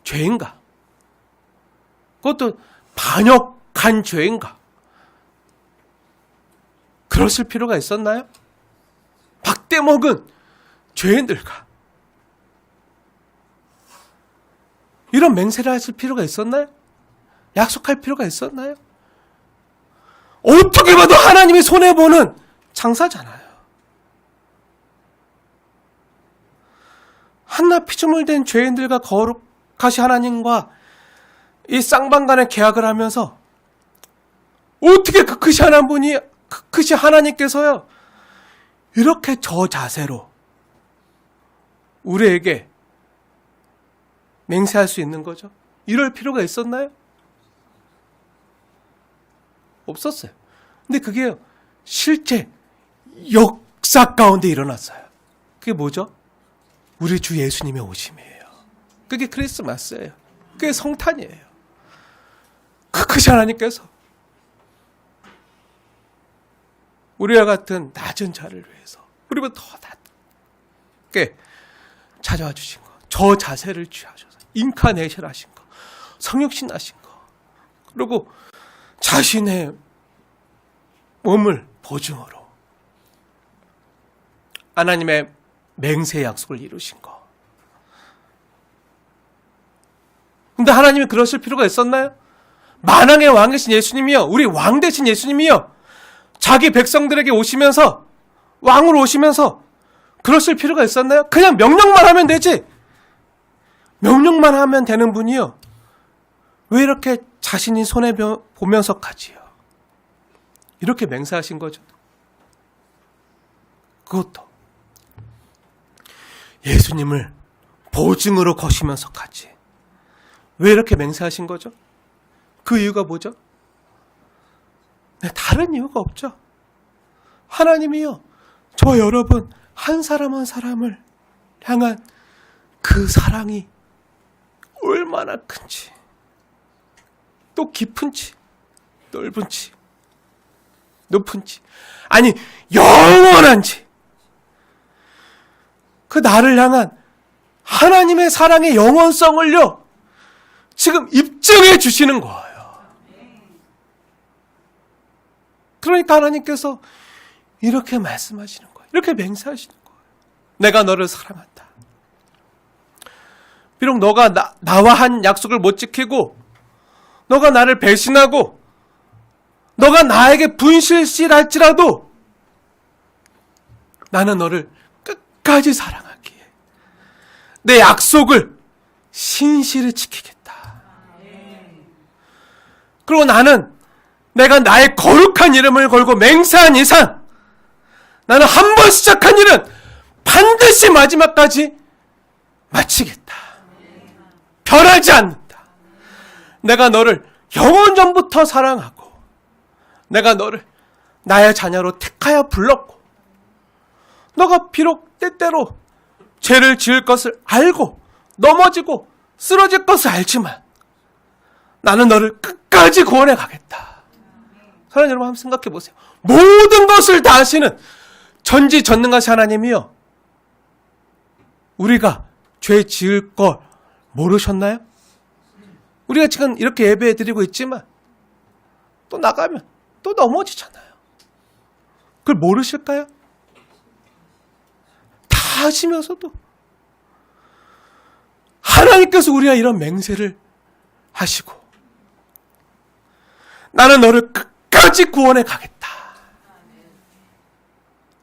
죄인가? 그것도 반역한 죄인가? 그러실 필요가 있었나요? 박대 먹은 죄인들과 이런 맹세를 하실 필요가 있었나요? 약속할 필요가 있었나요? 어떻게 봐도 하나님이 손해보는 장사잖아요. 한낱 피조물 된 죄인들과 거룩하신 하나님과 이 쌍방간의 계약을 하면서 어떻게 그 크신 하나님분이, 그 크신 하나님께서요, 이렇게 저 자세로 우리에게 맹세할 수 있는 거죠? 이럴 필요가 있었나요? 없었어요. 근데 그게 실제 역사 가운데 일어났어요. 그게 뭐죠? 우리 주 예수님의 오심이에요. 그게 크리스마스예요. 그게 성탄이에요. 그 크신 하나님께서 우리와 같은 낮은 자를 위해서 우리보다 더 낮게 찾아와 주신 거, 저 자세를 취하셔서 인카네이션 하신 거, 성육신 하신 거, 그리고 자신의 몸을 보증으로 하나님의 맹세의 약속을 이루신 거. 근데 하나님이 그러실 필요가 있었나요? 만왕의 왕이신 예수님이요, 우리 왕 되신 예수님이요, 자기 백성들에게 오시면서, 왕으로 오시면서 그러실 필요가 있었나요? 그냥 명령만 하면 되지. 명령만 하면 되는 분이요, 왜 이렇게 자신이 손해보면서까지요, 이렇게 맹세하신 거죠? 그것도 예수님을 보증으로 거시면서까지 왜 이렇게 맹세하신 거죠? 그 이유가 뭐죠? 다른 이유가 없죠. 하나님이요, 저 여러분 한 사람 한 사람을 향한 그 사랑이 얼마나 큰지, 또 깊은지, 넓은지, 높은지, 아니 영원한지 그 나를 향한 하나님의 사랑의 영원성을요, 지금 입증해 주시는 거예요. 그러니까 하나님께서 이렇게 말씀하시는 거예요. 이렇게 맹세하시는 거예요. 내가 너를 사랑한다. 비록 너가 나와 한 약속을 못 지키고, 너가 나를 배신하고, 너가 나에게 분실할지라도 나는 너를 끝까지 사랑하기에 내 약속을 신실히 지키겠다. 그리고 나는 내가 나의 거룩한 이름을 걸고 맹세한 이상 나는 한 번 시작한 일은 반드시 마지막까지 마치겠다. 변하지 않는다. 내가 너를 영원전부터 사랑하고 내가 너를 나의 자녀로 택하여 불렀고 너가 비록 때때로 죄를 지을 것을 알고 넘어지고 쓰러질 것을 알지만 나는 너를 끝까지 구원해 가겠다. 사랑하는 여러분, 한번 생각해 보세요. 모든 것을 다 하시는 전지전능하신 하나님이요, 우리가 죄 지을 걸 모르셨나요? 우리가 지금 이렇게 예배 드리고 있지만 또 나가면 또 넘어지잖아요. 그걸 모르실까요? 다 하시면서도 하나님께서 우리가 이런 맹세를 하시고 나는 너를 끝까지 구원해 가겠다.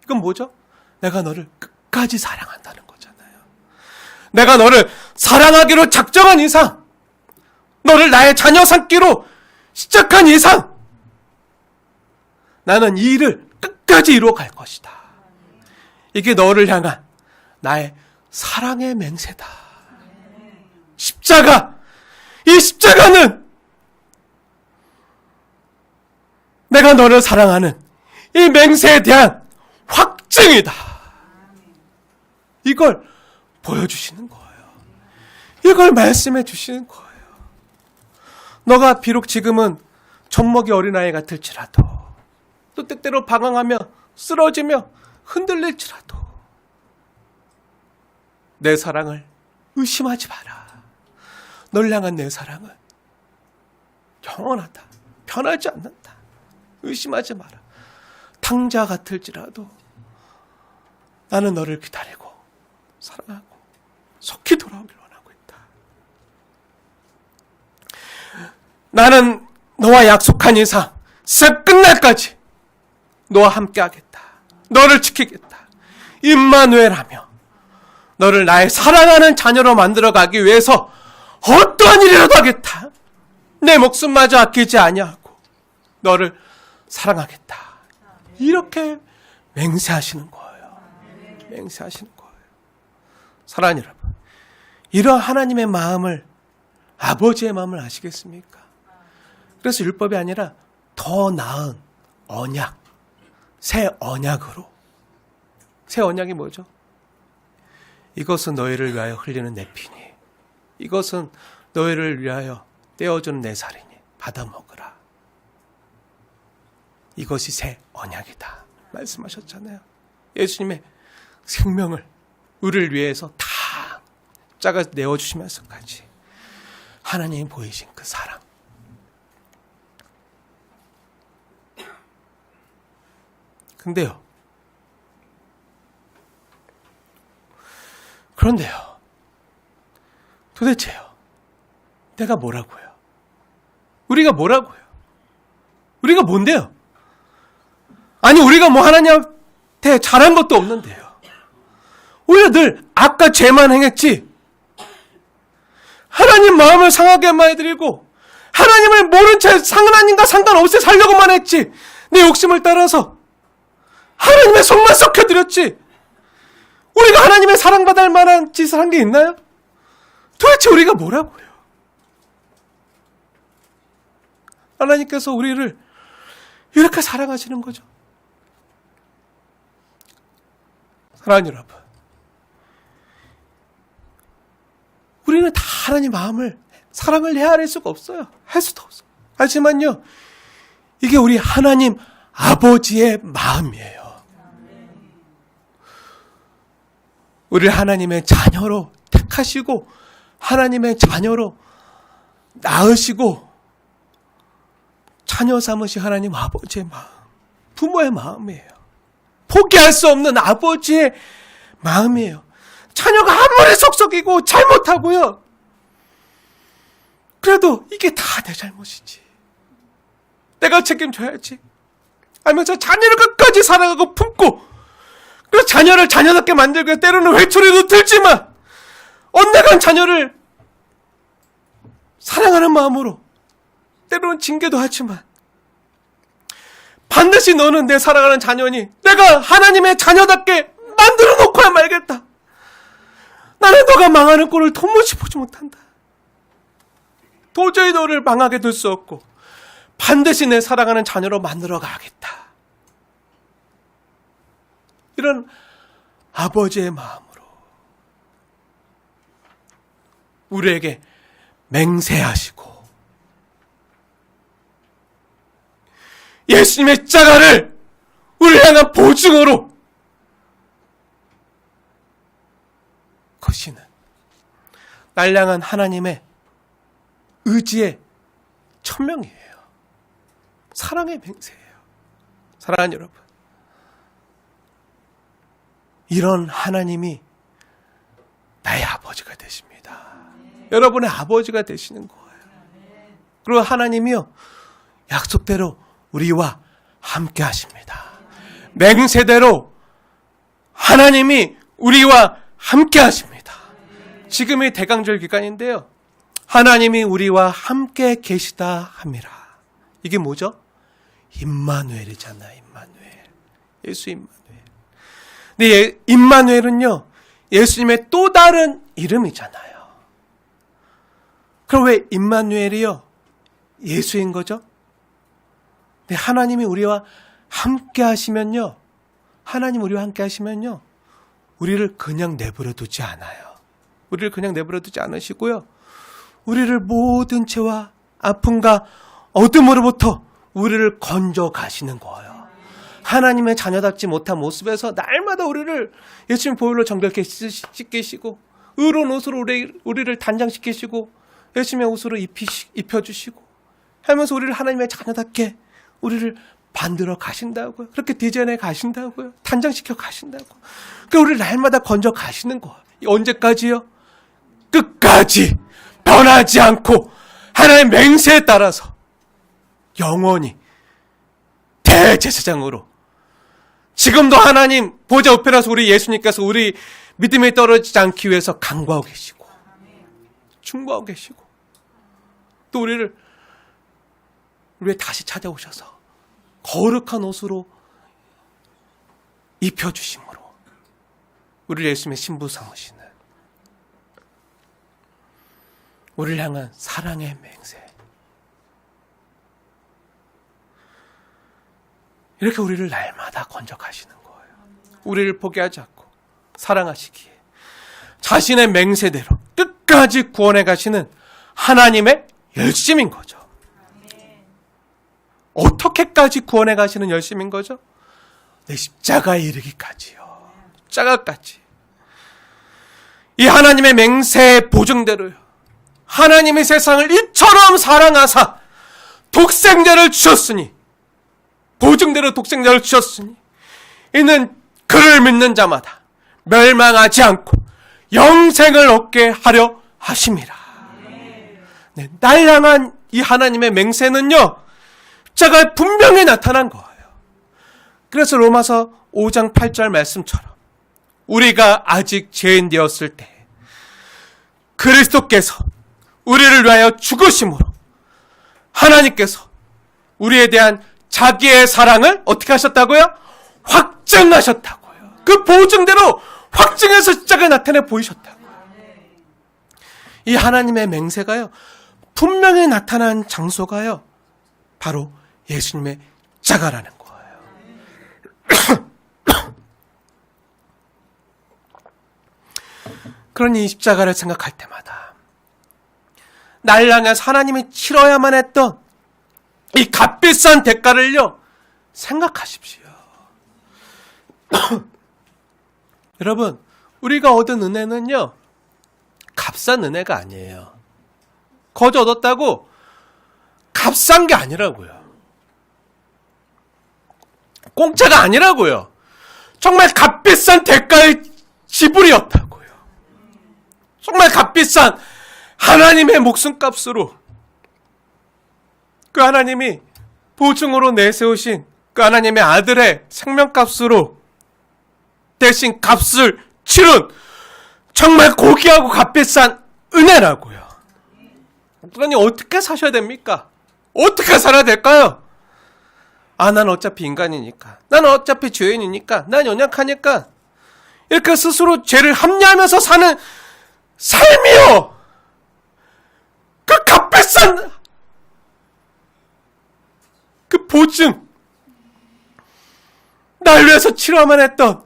이건 뭐죠? 내가 너를 끝까지 사랑한다는 거잖아요. 내가 너를 사랑하기로 작정한 이상, 너를 나의 자녀 삼기로 시작한 이상 나는 이 일을 끝까지 이루어 갈 것이다. 이게 너를 향한 나의 사랑의 맹세다. 십자가, 이 십자가는 내가 너를 사랑하는 이 맹세에 대한 확증이다. 이걸 보여주시는 거예요. 이걸 말씀해 주시는 거예요. 너가 비록 지금은 젖먹이 어린아이 같을지라도, 또 때때로 방황하며 쓰러지며 흔들릴지라도 내 사랑을 의심하지 마라. 널 향한 내 사랑은 영원하다. 변하지 않는다. 의심하지 마라. 탕자 같을지라도 나는 너를 기다리고 사랑하고 속히 돌아오길 원하고 있다. 나는 너와 약속한 이상 세상 끝날까지 너와 함께 하겠다. 너를 지키겠다. 임마누엘하며 너를 나의 사랑하는 자녀로 만들어가기 위해서 어떠한 일이라도 하겠다. 내 목숨마저 아끼지 아니하고 너를 사랑하겠다. 이렇게 맹세하시는 거예요. 맹세하시는 거예요. 사랑하는 여러분, 이러한 하나님의 마음을, 아버지의 마음을 아시겠습니까? 그래서 율법이 아니라 더 나은 언약, 새 언약으로. 새 언약이 뭐죠? 이것은 너희를 위하여 흘리는 내 피니, 이것은 너희를 위하여 떼어주는 내 살이니 받아 먹으라. 이것이 새 언약이다 말씀하셨잖아요. 예수님의 생명을 우리를 위해서 다 짜가 내어주시면서까지 하나님이 보이신 그 사랑. 그런데요, 도대체요, 내가 뭐라고요? 우리가 뭐라고요? 우리가 뭔데요? 아니, 우리가 뭐 하나님한테 잘한 것도 없는데요. 우리가 늘 악과 죄만 행했지, 하나님 마음을 상하게만 해드리고 하나님을 모른 채 하나님과 상관없이 살려고만 했지, 내 욕심을 따라서 하나님의 속만 썩혀드렸지, 우리가 하나님의 사랑받을 만한 짓을 한 게 있나요? 도대체 우리가 뭐라고요? 하나님께서 우리를 이렇게 사랑하시는 거죠. 사랑하는 여러분, 우리는 다 하나님 마음을, 사랑을 헤아릴 수가 없어요. 할 수도 없어요. 하지만요, 이게 우리 하나님 아버지의 마음이에요. 우리를 하나님의 자녀로 택하시고 하나님의 자녀로 낳으시고 자녀 삼으신 하나님 아버지의 마음, 부모의 마음이에요. 포기할 수 없는 아버지의 마음이에요. 자녀가 아무리 속썩이고 잘못하고요. 그래도 이게 다 내 잘못이지. 내가 책임져야지. 하면서 자녀를 끝까지 사랑하고 품고, 그래서 자녀를 자녀답게 만들고 때로는 회초리도 들지만 언젠간 자녀를 사랑하는 마음으로 때로는 징계도 하지만 반드시 너는 내 사랑하는 자녀니 내가 하나님의 자녀답게 만들어 놓고야 말겠다. 나는 너가 망하는 꼴을 도무지 보지 못한다. 도저히 너를 망하게 둘 수 없고 반드시 내 사랑하는 자녀로 만들어 가겠다. 이런 아버지의 마음으로 우리에게 맹세하시고 예수님의 자가를 우리를 향한 보증으로 거시는 날 향한 하나님의 의지의 천명이에요. 사랑의 맹세예요. 사랑하는 여러분, 이런 하나님이 나의 아버지가 되십니다. 여러분의 아버지가 되시는 거예요. 그리고 하나님이요, 약속대로 우리와 함께 하십니다. 맹세대로 하나님이 우리와 함께 하십니다. 지금이 대강절 기간인데요, 하나님이 우리와 함께 계시다 함이라. 이게 뭐죠? 임마누엘이잖아요. 임마누엘. 예수 임마누엘. 근데 임마누엘은요, 예수님의 또 다른 이름이잖아요. 그럼 왜 임마누엘이요? 예수인 거죠? 근데 하나님이 우리와 함께 하시면요, 하나님 우리와 함께 하시면요, 우리를 그냥 내버려 두지 않아요. 우리를 그냥 내버려 두지 않으시고요, 우리를 모든 죄와 아픔과 어둠으로부터 우리를 건져 가시는 거예요. 하나님의 자녀답지 못한 모습에서 날마다 우리를 예수님 보혈로 정결케 씻기시고 의로운 옷으로 우리를 단장시키시고 예수님의 옷으로 입혀주시고 하면서 우리를 하나님의 자녀답게 우리를 만들어 가신다고요. 그렇게 디자인해 가신다고요. 단장시켜 가신다고. 그러니까 우리를 날마다 건져 가시는 거예요. 언제까지요? 끝까지 변하지 않고 하나님의 맹세에 따라서 영원히 대제사장으로, 지금도 하나님 보좌 우편에서 우리 예수님께서 우리 믿음이 떨어지지 않기 위해서 간구하고 계시고 충고하고 계시고 또 우리를 다시 찾아오셔서 거룩한 옷으로 입혀주심으로 우리를 예수님의 신부 삼으시는 우리를 향한 사랑의 맹세, 이렇게 우리를 날마다 건져가시는 거예요. 우리를 포기하지 않고 사랑하시기에 자신의 맹세대로 끝까지 구원해 가시는 하나님의 열심인 거죠. 어떻게까지 구원해 가시는 열심인 거죠? 내 십자가에 이르기까지요. 십자가까지. 이 하나님의 맹세의 보증대로요, 하나님의 세상을 이처럼 사랑하사 독생자를 주셨으니, 보증대로 독생자를 주셨으니 이는 그를 믿는 자마다 멸망하지 않고 영생을 얻게 하려 하심이라. 네, 날 향한 이 하나님의 맹세는요, 십자가에 분명히 나타난 거예요. 그래서 로마서 5장 8절 말씀처럼 우리가 아직 죄인 되었을 때 그리스도께서 우리를 위하여 죽으심으로 하나님께서 우리에 대한 자기의 사랑을 어떻게 하셨다고요? 확증하셨다고요. 그 보증대로 확증해서 십자가에 나타내 보이셨다고요. 이 하나님의 맹세가요, 분명히 나타난 장소가요, 바로 예수님의 십자가라는 거예요. 그러니 이 십자가를 생각할 때마다 날 향해서 하나님이 치러야만 했던 이 값비싼 대가를요, 생각하십시오. 여러분, 우리가 얻은 은혜는요, 값싼 은혜가 아니에요. 거저 얻었다고 값싼 게 아니라고요. 공짜가 아니라고요. 정말 값비싼 대가의 지불이었다고요. 정말 값비싼 하나님의 목숨값으로 그 하나님이 보증으로 내세우신 그 하나님의 아들의 생명값으로 대신 값을 치른 정말 고귀하고 값비싼 은혜라고요. 그러니 어떻게 사셔야 됩니까? 어떻게 살아야 될까요? 난 어차피 인간이니까. 난 어차피 죄인이니까. 난 연약하니까. 이렇게 스스로 죄를 합리하면서 사는 삶이요. 그 값비싼 그 보증. 날 위해서 치러야만 했던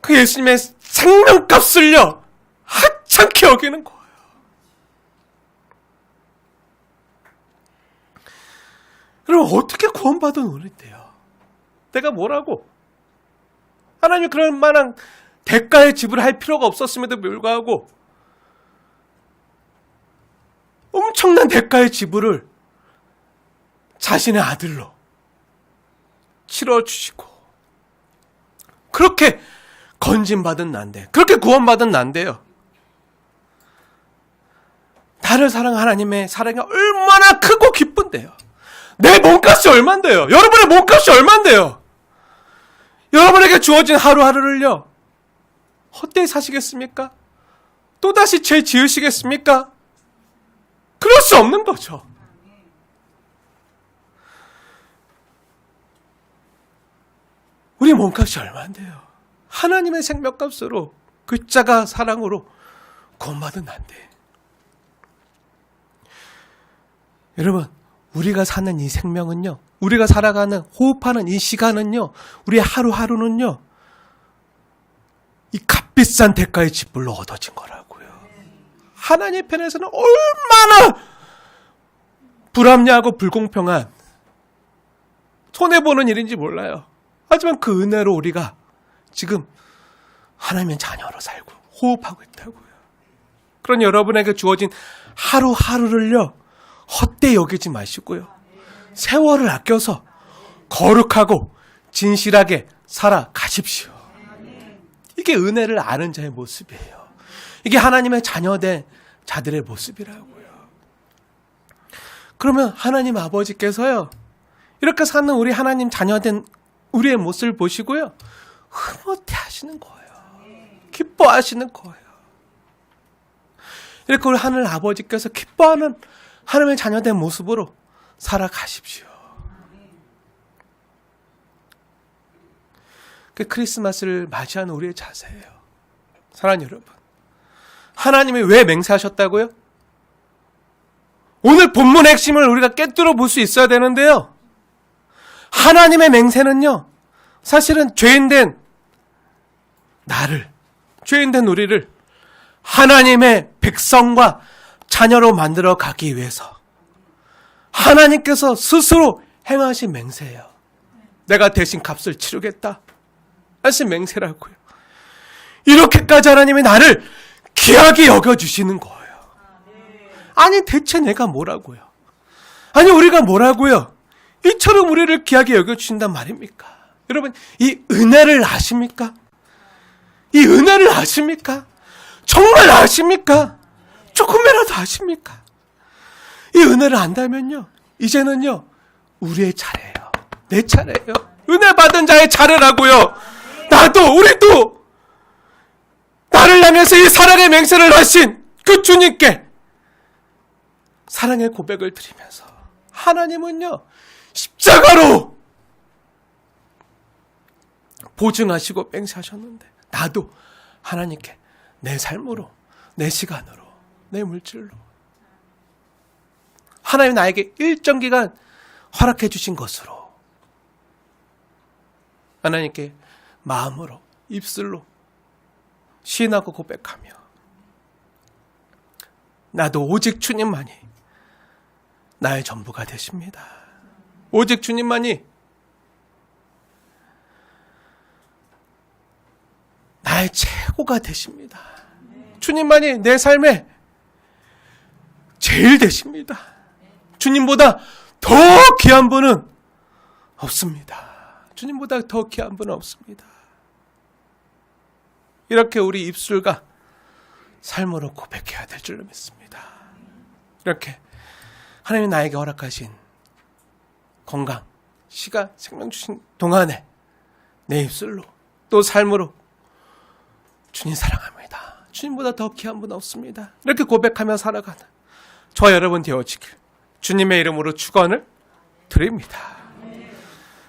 그 예수님의 생명값을요. 하찮게 여기는 거예요. 그럼 어떻게 구원받은 우리인데요? 내가 뭐라고? 하나님이 그럴 만한 대가의 지불할 필요가 없었음에도 불구하고 엄청난 대가의 지불을 자신의 아들로 치러주시고 그렇게 건진받은 난데, 그렇게 구원받은 난데요. 나를 사랑하는 하나님의 사랑이 얼마나 크고 기쁜데요. 내 몸값이 얼만데요. 여러분의 몸값이 얼만데요. 여러분에게 주어진 하루하루를요, 헛되이 사시겠습니까? 또다시 죄 지으시겠습니까? 그럴 수 없는 거죠. 우리 몸값이 얼만데요. 하나님의 생명값으로 그 자가 사랑으로 구원받은 난데. 여러분, 우리가 사는 이 생명은요, 우리가 살아가는 호흡하는 이 시간은요, 우리의 하루하루는요, 이 값비싼 대가의 지불로 얻어진 거라고요. 하나님 편에서는 얼마나 불합리하고 불공평한 손해보는 일인지 몰라요. 하지만 그 은혜로 우리가 지금 하나님의 자녀로 살고 호흡하고 있다고요. 그러니 여러분에게 주어진 하루하루를요, 헛되이 여기지 마시고요. 세월을 아껴서 거룩하고 진실하게 살아가십시오. 이게 은혜를 아는 자의 모습이에요. 이게 하나님의 자녀된 자들의 모습이라고요. 그러면 하나님 아버지께서요, 이렇게 사는 우리 하나님 자녀된 우리의 모습을 보시고요, 흐뭇해 하시는 거예요. 기뻐하시는 거예요. 이렇게 우리 하늘 아버지께서 기뻐하는 하나님의 자녀된 모습으로 살아가십시오. 그 크리스마스를 맞이하는 우리의 자세예요. 사랑하는 여러분, 하나님이 왜 맹세하셨다고요? 오늘 본문의 핵심을 우리가 깨뜨려 볼 수 있어야 되는데요, 하나님의 맹세는요, 사실은 죄인된 나를, 죄인된 우리를 하나님의 백성과 자녀로 만들어 가기 위해서 하나님께서 스스로 행하신 맹세예요. 내가 대신 값을 치르겠다 하신 맹세라고요. 이렇게까지 하나님이 나를 귀하게 여겨주시는 거예요. 아니 대체 내가 뭐라고요? 아니 우리가 뭐라고요? 이처럼 우리를 귀하게 여겨주신단 말입니까? 여러분, 이 은혜를 아십니까? 이 은혜를 아십니까? 정말 아십니까? 조금이라도 아십니까? 이 은혜를 안다면요, 이제는요, 우리의 차례예요. 내 차례예요. 은혜 받은 자의 차례라고요. 나도, 우리도 나를 향해서 이 사랑의 맹세를 하신 그 주님께 사랑의 고백을 드리면서, 하나님은요, 십자가로 보증하시고 맹세하셨는데, 나도 하나님께 내 삶으로, 내 시간으로, 내 물질로 하나님 나에게 일정 기간 허락해 주신 것으로 하나님께 마음으로, 입술로 시인하고 고백하며, 나도 오직 주님만이 나의 전부가 되십니다. 오직 주님만이 나의 최고 최고가 되십니다. 주님만이 내 삶에 제일 되십니다. 주님보다 더 귀한 분은 없습니다. 주님보다 더 귀한 분은 없습니다. 이렇게 우리 입술과 삶으로 고백해야 될 줄로 믿습니다. 이렇게 하나님이 나에게 허락하신 건강, 시간, 생명 주신 동안에 내 입술로 또 삶으로 주님 사랑합니다. 주님보다 더 귀한 분 없습니다. 이렇게 고백하며 살아가는 저와 여러분 되어지길 주님의 이름으로 축원을 드립니다.